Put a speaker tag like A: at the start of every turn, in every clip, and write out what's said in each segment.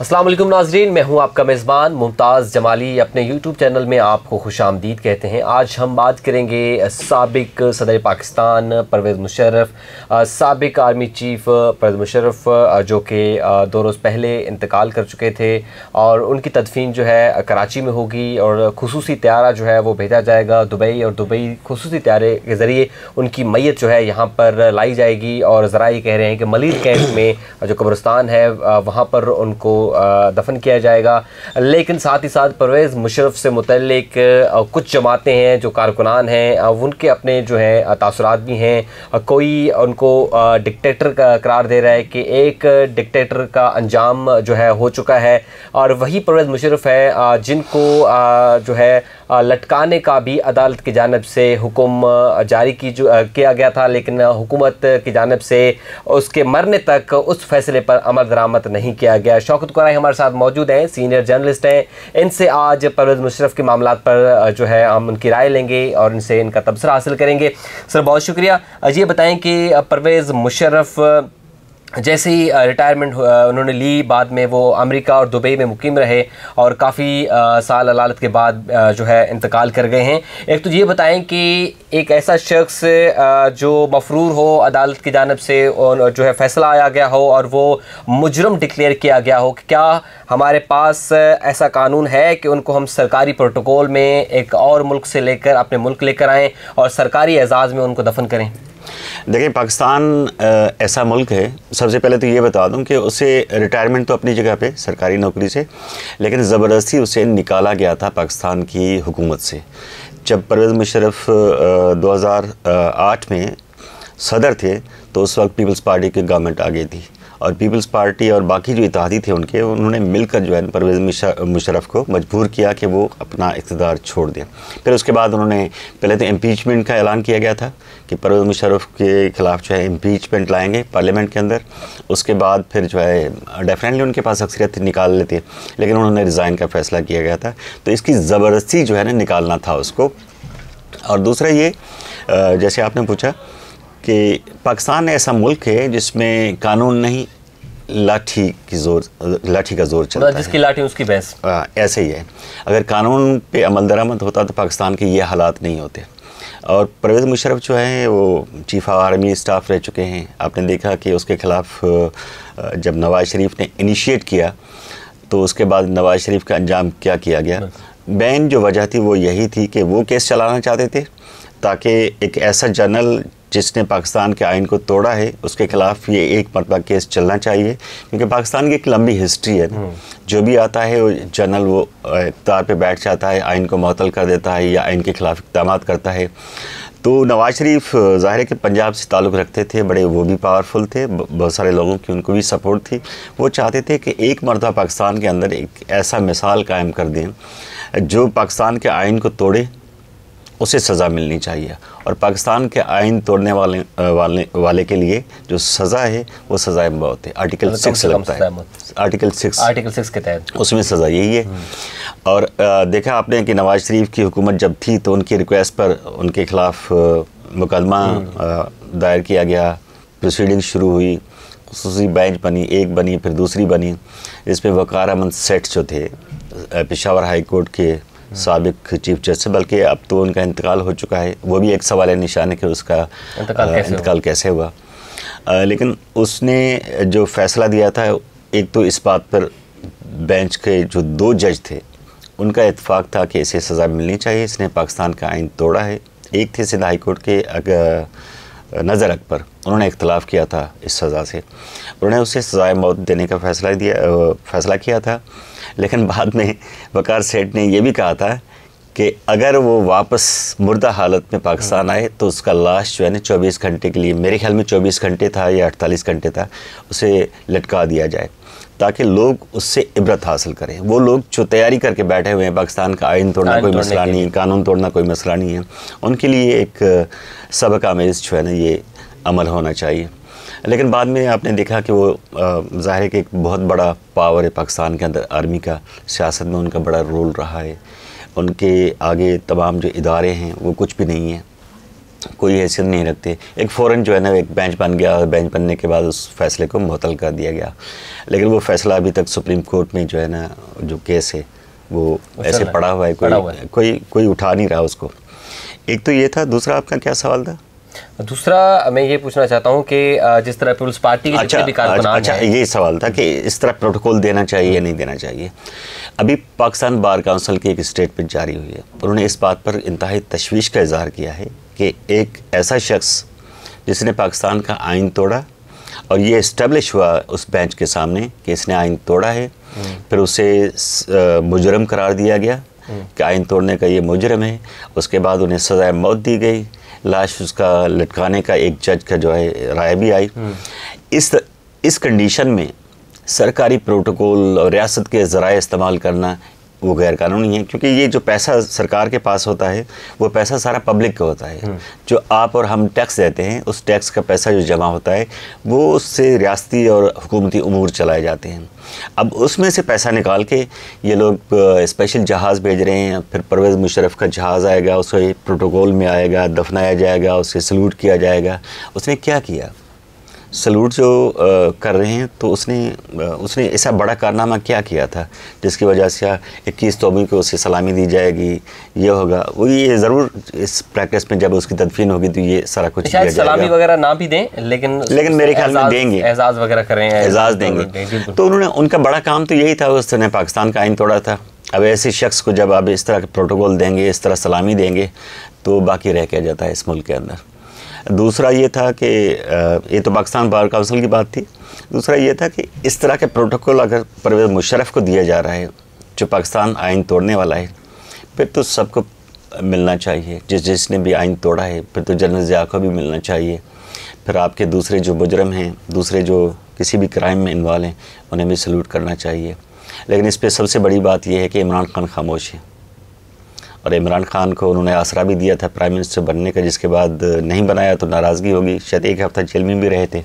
A: अस्सलाम वालेकुम नाज़रीन, मैं हूं आपका मेज़बान मुमताज़ जमाली। अपने यूट्यूब चैनल में आपको खुशामदीद कहते हैं। आज हम बात करेंगे साबिक सदर पाकिस्तान परवेज़ मुशर्रफ, साबिक आर्मी चीफ़ परवेज़ मुशर्रफ जो कि 2 रोज़ पहले इंतकाल कर चुके थे और उनकी तदफीन जो है कराची में होगी और खुसूसी त्यारा जो है वो भेजा जाएगा दुबई, और दुबई खुसूसी त्यारे के ज़रिए उनकी मैयत जो है यहाँ पर लाई जाएगी। और ज़रा ये कह रहे हैं कि मलिर कैंप में जो कब्रिस्तान है वहाँ पर उनको दफन किया जाएगा। लेकिन साथ ही साथ परवेज़ मुशर्रफ से मुतल्लिक कुछ जमातें हैं, जो कारकुनान हैं, उनके अपने जो हैं तासुरात भी हैं। कोई उनको डिक्टेटर का करार दे रहा है कि एक डिक्टेटर का अंजाम जो है हो चुका है, और वही परवेज़ मुशर्रफ है जिनको जो है लटकाने का भी अदालत की जानिब से हुक्म जारी किया गया था, लेकिन हुकूमत की जानिब से उसके मरने तक उस फैसले पर अमल दरामद नहीं किया गया। शौकत कुरैशी हमारे साथ मौजूद हैं, सीनियर जर्नलिस्ट हैं। इनसे आज परवेज़ मुशर्रफ के मामलात पर जो है हम उनकी राय लेंगे और इनसे इनका तबसरा हासिल करेंगे। सर बहुत शुक्रिया। ये बताएं कि परवेज़ मुशर्रफ जैसे ही रिटायरमेंट उन्होंने ली, बाद में वो अमेरिका और दुबई में मुकीम रहे और काफ़ी साल अदालत के बाद जो है इंतकाल कर गए हैं। एक तो ये बताएं कि एक ऐसा शख्स जो मफरूर हो अदालत की जानिब से जो है फ़ैसला आया गया हो और वो मुजरम डिक्लेयर किया गया हो, कि क्या हमारे पास ऐसा कानून है कि उनको हम सरकारी प्रोटोकॉल में एक और मुल्क से लेकर अपने मुल्क लेकर आएँ और सरकारी एजाज़ में उनको दफन करें?
B: देखिए, पाकिस्तान ऐसा मुल्क है, सबसे पहले तो ये बता दूं कि उसे रिटायरमेंट तो अपनी जगह पे सरकारी नौकरी से, लेकिन ज़बरदस्ती उसे निकाला गया था पाकिस्तान की हुकूमत से। जब परवेज़ मुशर्रफ 2008 में सदर थे तो उस वक्त पीपल्स पार्टी की गवर्नमेंट आ गई थी, और पीपल्स पार्टी और बाकी जो इत्तेहादी थे उन्होंने मिलकर जो है परवेज़ मुशर्रफ को मजबूर किया कि वो अपना इक़्तिदार छोड़ दें। फिर उसके बाद उन्होंने पहले तो इम्पीचमेंट का ऐलान किया गया था कि परवेज़ मुशर्रफ के ख़िलाफ़ जो है इम्पीचमेंट लाएंगे पार्लियामेंट के अंदर। उसके बाद फिर जो है डेफिनेटली उनके पास अक्सरियत निकाल लेते, लेकिन उन्होंने रिज़ाइन का फ़ैसला किया गया था। तो इसकी ज़बरदस्ती जो है ना निकालना था उसको। और दूसरा ये, जैसे आपने पूछा कि पाकिस्तान ऐसा मुल्क है जिसमें कानून नहीं, लाठी का जोर चलता है,
A: जिसकी लाठी उसकी भैंस।
B: ऐसे ही है। अगर कानून पे अमल दरामद होता तो पाकिस्तान के ये हालात नहीं होते। और परवेज़ मुशर्रफ जो है वो चीफ़ ऑफ आर्मी स्टाफ रह चुके हैं। आपने देखा कि उसके ख़िलाफ़ जब नवाज़ शरीफ ने इनिशिएट किया तो उसके बाद नवाज़ शरीफ का अंजाम क्या किया गया। बैन जो वजह थी वो यही थी कि वो केस चलाना चाहते थे ताकि एक ऐसा जनरल जिसने पाकिस्तान के आइन को तोड़ा है उसके ख़िलाफ़ ये एक मरतबा केस चलना चाहिए, क्योंकि पाकिस्तान की एक लंबी हिस्ट्री है। जो भी आता है वो जनरल वो इक़्तिदार पे बैठ जाता है, आइन को मुअत्तल कर देता है या आइन के ख़िलाफ़ इक़दाम करता है। तो नवाज़ शरीफ ज़ाहिर है कि पंजाब से ताल्लुक़ रखते थे, बड़े वो भी पावरफुल थे, बहुत सारे लोगों की उनको भी सपोर्ट थी। वो चाहते थे कि एक मरतबा पाकिस्तान के अंदर एक ऐसा मिसाल कायम कर दें जो पाकिस्तान के आइन को तोड़े, उसे सज़ा मिलनी चाहिए। और पाकिस्तान के आइन तोड़ने वाले के लिए जो सज़ा है वो सज़ाए मौत है। आर्टिकल 6 लगता है, आर्टिकल 6
A: के तहत उसमें
B: सज़ा यही है। और देखा आपने कि नवाज़ शरीफ की हुकूमत जब थी तो उनकी रिक्वेस्ट पर उनके ख़िलाफ़ मुकदमा दायर किया गया, प्रोसीडिंग शुरू हुई, खुसूसी बेंच बनी, एक बनी फिर दूसरी बनी, जिसमें वक़ार अहमद सेठ जो थे पेशावर हाई कोर्ट के साबिक चीफ जस्टिस, बल्कि अब तो उनका इंतकाल हो चुका है, वो भी एक सवाल निशान है कि उसका इंतकाल कैसे हुआ। लेकिन उसने जो फ़ैसला दिया था, एक तो इस बात पर बेंच के जो 2 जज थे उनका इत्तेफाक था कि इसे सज़ा मिलनी चाहिए, इसने पाकिस्तान का आइन तोड़ा है। एक थे सिंध हाई कोर्ट के नज़र अकबर, उन्होंने इख्तलाफ किया था इस सज़ा से, उन्होंने उसे सज़ाए मौत देने का फ़ैसला किया था। लेकिन बाद में वक़ार सेठ ने यह भी कहा था कि अगर वो वापस मुर्दा हालत में पाकिस्तान आए तो उसका लाश जो है ना 24 घंटे के लिए, मेरे ख्याल में 24 घंटे था या 48 घंटे था, उसे लटका दिया जाए ताकि लोग उससे इबरत हासिल करें। वो लोग जो तैयारी करके बैठे हुए हैं, पाकिस्तान का आइन तोड़ना कोई मसला नहीं, कानून तोड़ना कोई मसला नहीं है, उनके लिए एक सबक आमेज़ जो है ना ये अमल होना चाहिए। लेकिन बाद में आपने देखा कि वो ज़ाहिर है कि एक बहुत बड़ा पावर है पाकिस्तान के अंदर, आर्मी का, सियासत में उनका बड़ा रोल रहा है। उनके आगे तमाम जो इदारे हैं वो कुछ भी नहीं हैं। कोई हैसियत नहीं रखते। एक फ़ौरन जो है ना एक बेंच बन गया, और बेंच बनने के बाद उस फैसले को मुअत्तल कर दिया गया, लेकिन वो फैसला अभी तक सुप्रीम कोर्ट में जो है ना जो केस है वो ऐसे पड़ा हुआ है, कोई उठा नहीं रहा उसको। एक तो ये था। दूसरा आपका क्या सवाल था?
A: दूसरा मैं ये पूछना चाहता हूँ कि जिस तरह पीपल्स पार्टी के जितने भी कारकुनान हैं,
B: ये सवाल था कि इस तरह प्रोटोकॉल देना चाहिए या नहीं देना चाहिए। अभी पाकिस्तान बार काउंसिल की एक स्टेटमेंट जारी हुई है, उन्होंने इस बात पर इंतहाई तशवीश का इजहार किया है कि एक ऐसा शख्स जिसने पाकिस्तान का आइन तोड़ा और ये इस्टेब्लिश हुआ उस बेंच के सामने कि इसने आइन तोड़ा है, फिर उसे मुजरम करार दिया गया कि आइन तोड़ने का ये मुजरम है, उसके बाद उन्हें सज़ाए मौत दी गई, लाश उसका लटकाने का एक जज का जो है राय भी आई। इस कंडीशन में सरकारी प्रोटोकॉल और रियासत के ज़राए इस्तेमाल करना वो गैर कानूनी है, क्योंकि ये जो पैसा सरकार के पास होता है वो पैसा सारा पब्लिक का होता है। जो आप और हम टैक्स देते हैं, उस टैक्स का पैसा जो जमा होता है वो उससे रियासती और हुकूमती उमूर चलाए जाते हैं। अब उसमें से पैसा निकाल के ये लोग स्पेशल जहाज़ भेज रहे हैं, फिर परवेज़ मुशर्रफ का जहाज़ आएगा, उसे प्रोटोकॉल में आएगा, दफनाया जाएगा, उसे सल्यूट किया जाएगा। उसने क्या किया? सल्यूट जो कर रहे हैं तो उसने ऐसा बड़ा कारनामा क्या किया था जिसकी वजह से 21 तोबी को उसे सलामी दी जाएगी, ये होगा वो, ये ज़रूर इस प्रैक्टिस में जब उसकी तदफीन होगी तो ये सारा कुछ
A: शायद सलामी वगैरह ना भी दें, लेकिन मेरे ख्याल में देंगे, एजाज़ वगैरह करें,
B: एजाज़ देंगे। तो उन्होंने, उनका बड़ा काम तो यही था, उसने पाकिस्तान का आइन तोड़ा था। अब ऐसे शख्स को जब आप इस तरह के प्रोटोकॉल देंगे, इस तरह सलामी देंगे, तो बाकी रह क्या जाता है इस मुल्क के अंदर। दूसरा ये था कि ये तो पाकिस्तान बार काउंसिल की बात थी। दूसरा ये था कि इस तरह के प्रोटोकॉल अगर परवेज़ मुशर्रफ को दिया जा रहा है जो पाकिस्तान आइन तोड़ने वाला है, फिर तो सबको मिलना चाहिए। जिसने भी आइन तोड़ा है फिर तो जनरल ज़िया को भी मिलना चाहिए। फिर आपके दूसरे जो मुजरम हैं, दूसरे जो किसी भी क्राइम में इन्वॉल्व हैं, उन्हें भी सल्यूट करना चाहिए। लेकिन इस पर सबसे बड़ी बात यह है कि इमरान खान खामोश है, और इमरान खान को उन्होंने आसरा भी दिया था प्राइम मिनिस्टर बनने का, जिसके बाद नहीं बनाया तो नाराज़गी होगी, शायद एक हफ़्ता जेल में भी रहे थे।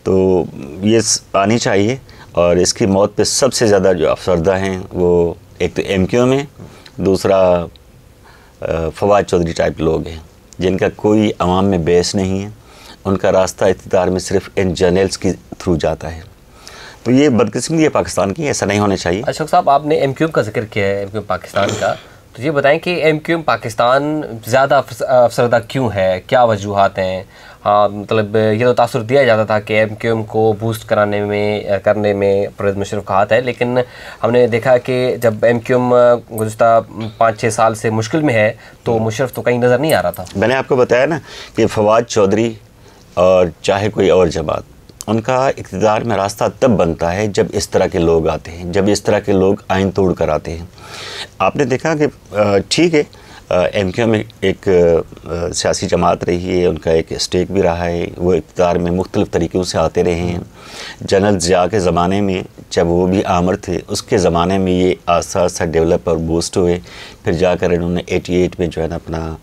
B: तो ये आनी चाहिए। और इसकी मौत पे सबसे ज़्यादा जो अफसरदा हैं वो एक तो MQ में, दूसरा फवाद चौधरी टाइप लोग हैं जिनका कोई अवाम में बेस नहीं है, उनका रास्ता इक़्तिदार में सिर्फ इन जर्नल्स के थ्रू जाता है। तो ये बदकिस्मती है पाकिस्तान की, ऐसा नहीं होना चाहिए।
A: अशोक साहब, आपने MQ का जिक्र किया है, MQ पाकिस्तान का, तो ये बताएं कि MQ पाकिस्तान ज़्यादा अफसरदा क्यों है, क्या वजूहात हैं? हाँ, मतलब ये तो तासुर दिया जाता था कि MQ को बूस्ट करने में परवेज़ मुशर्रफ का हाथ है, लेकिन हमने देखा कि जब MQ गुज़श्ता 5-6 साल से मुश्किल में है तो मुशर्रफ तो कहीं नज़र नहीं आ रहा था।
B: मैंने आपको बताया ना कि फवाद चौधरी और चाहे कोई और जमात, उनका इक़्तिदार में रास्ता तब बनता है जब इस तरह के लोग आते हैं, जब इस तरह के लोग आइन तोड़ कर आते हैं। आपने देखा कि ठीक है, MQ में एक सियासी जमात रही है, उनका एक स्टेक भी रहा है, वो इक़्तिदार में मुख्तलिफ़ तरीक़ों से आते रहे हैं। जनरल ज़िया के ज़माने में जब वो भी आमर थे, उसके ज़माने में ये आस्ता आस्ता डेवलप और बूस्ट हुए। फिर जाकर इन्होंने 88 में जो है ना अपना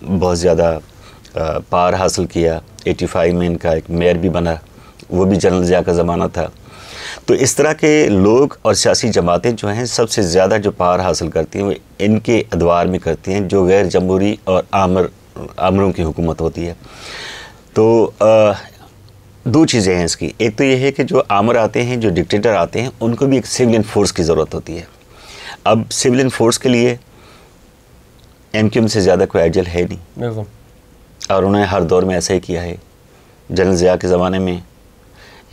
B: बहुत ज़्यादा पार हासिल किया। 85 में इनका एक मेयर भी बना, वो भी जनरल ज़िया का ज़माना था। तो इस तरह के लोग और सियासी जमातें जो हैं सबसे ज़्यादा जो पार हासिल करती हैं वो इनके अदवार में करती हैं, जो गैर जमहूरी और आमरों की हुकूमत होती है। तो दो चीज़ें हैं इसकी। एक तो ये है कि जो आमर आते हैं, जो डिक्टेटर आते हैं, उनको भी एक सिविलियन फोर्स की ज़रूरत होती है। अब सिविलियन फोर्स के लिए MQ से ज़्यादा कोई आइडियल है नहीं, और उन्होंने हर दौर में ऐसा ही किया है। जनरल ज़िया के ज़माने में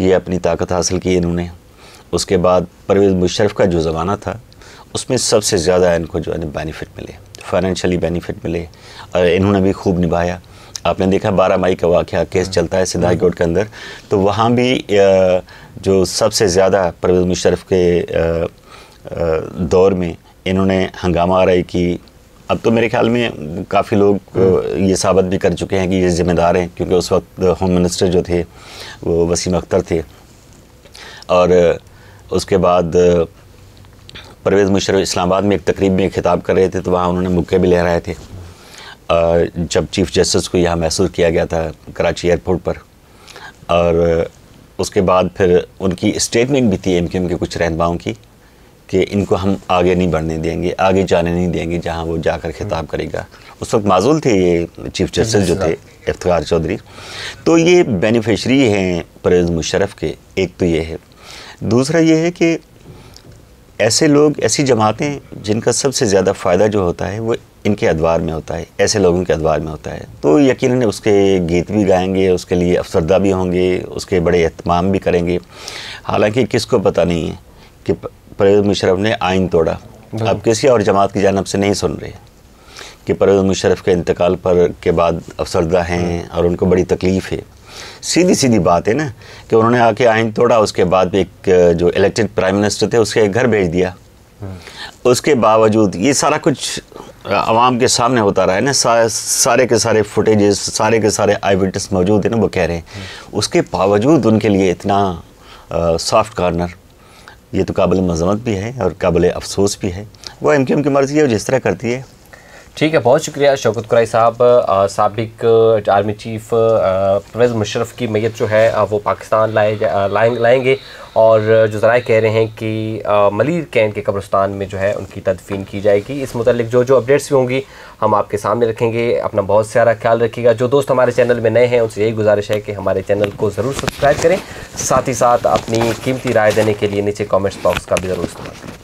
B: ये अपनी ताकत हासिल की इन्होंने। उसके बाद परवेज़ मुशर्रफ का जो ज़माना था उसमें सबसे ज़्यादा इनको जो है बेनिफिट मिले, फाइनेंशियली बेनिफिट मिले, और इन्होंने भी खूब निभाया। आपने देखा 12 मई का वाक़या केस चलता है सिंध हाई कोर्ट के अंदर, तो वहाँ भी जो सबसे ज़्यादा परवेज़ मुशर्रफ के दौर में इन्होंने हंगामा आराई की। अब तो मेरे ख्याल में काफ़ी लोग ये साबित भी कर चुके हैं कि ये ज़िम्मेदार हैं, क्योंकि उस वक्त होम मिनिस्टर जो थे वो वसीम अख्तर थे, और उसके बाद परवेज़ मुशर्रफ इस्लामाबाद में एक तकरीब में खिताब कर रहे थे, तो वहाँ उन्होंने मुक्के भी लहराए थे। जब चीफ़ जस्टिस को यहाँ महसूस किया गया था कराची एयरपोर्ट पर, और उसके बाद फिर उनकी स्टेटमेंट भी थी MQ के कुछ रहनुमाओं की कि इनको हम आगे नहीं बढ़ने देंगे, आगे जाने नहीं देंगे जहाँ वो जाकर खिताब करेगा। उस वक्त माजूल थे ये चीफ जस्टिस जो थे इफ्तिखार चौधरी। तो ये बेनिफिशरी हैं परवेज़ मुशर्रफ के, एक तो ये है। दूसरा ये है कि ऐसे लोग, ऐसी जमातें जिनका सबसे ज़्यादा फ़ायदा जो होता है वो इनके अदवार में होता है, ऐसे लोगों के अदवार में होता है, तो यकीनन उसके गीत भी गाएंगे, उसके लिए अफसरदा भी होंगे, उसके बड़े एहतमाम भी करेंगे। हालांकि किसको पता नहीं है कि परवेज़ मुशर्रफ ने आइन तोड़ा। अब किसी और जमात की जानिब से नहीं सुन रहे कि परवेज़ मुशर्रफ के इंतकाल पर के बाद अफसरदा हैं और उनको बड़ी तकलीफ़ है। सीधी सीधी बात है ना कि उन्होंने आके आइन तोड़ा, उसके बाद एक जो इलेक्टेड प्राइम मिनिस्टर थे उसके घर भेज दिया। उसके बावजूद ये सारा कुछ आवाम के सामने होता रहा है ना, सारे के सारे फुटेजेस, सारे के सारे आई विटनेस मौजूद है ना, वो कह रहे हैं। उसके बावजूद उनके लिए इतना सॉफ्ट कॉर्नर, ये तो काबिल मज़म्मत भी है और काबिल अफसोस भी है। वो एमक्यूएम की मर्ज़ी है, वो जिस तरह करती है।
A: ठीक है, बहुत शुक्रिया शौकत कुरैशी साहब। साबिक आर्मी चीफ परवेज़ मुशर्रफ की मैयत जो है वो पाकिस्तान लाएंगे और जो ज़राए कह रहे हैं कि मलीर कैंट के कब्रिस्तान में जो है उनकी तदफीन की जाएगी। इस मुतालिक जो अपडेट्स भी होंगी हम आपके सामने रखेंगे। अपना बहुत सारा ख्याल रखिएगा। जो दोस्त हमारे चैनल में नए हैं उनसे यही गुजारिश है कि हमारे चैनल को ज़रूर सब्सक्राइब करें, साथ ही साथ अपनी कीमती राय देने के लिए नीचे कमेंट्स बॉक्स का भी ज़रूर इस्तेमाल करें।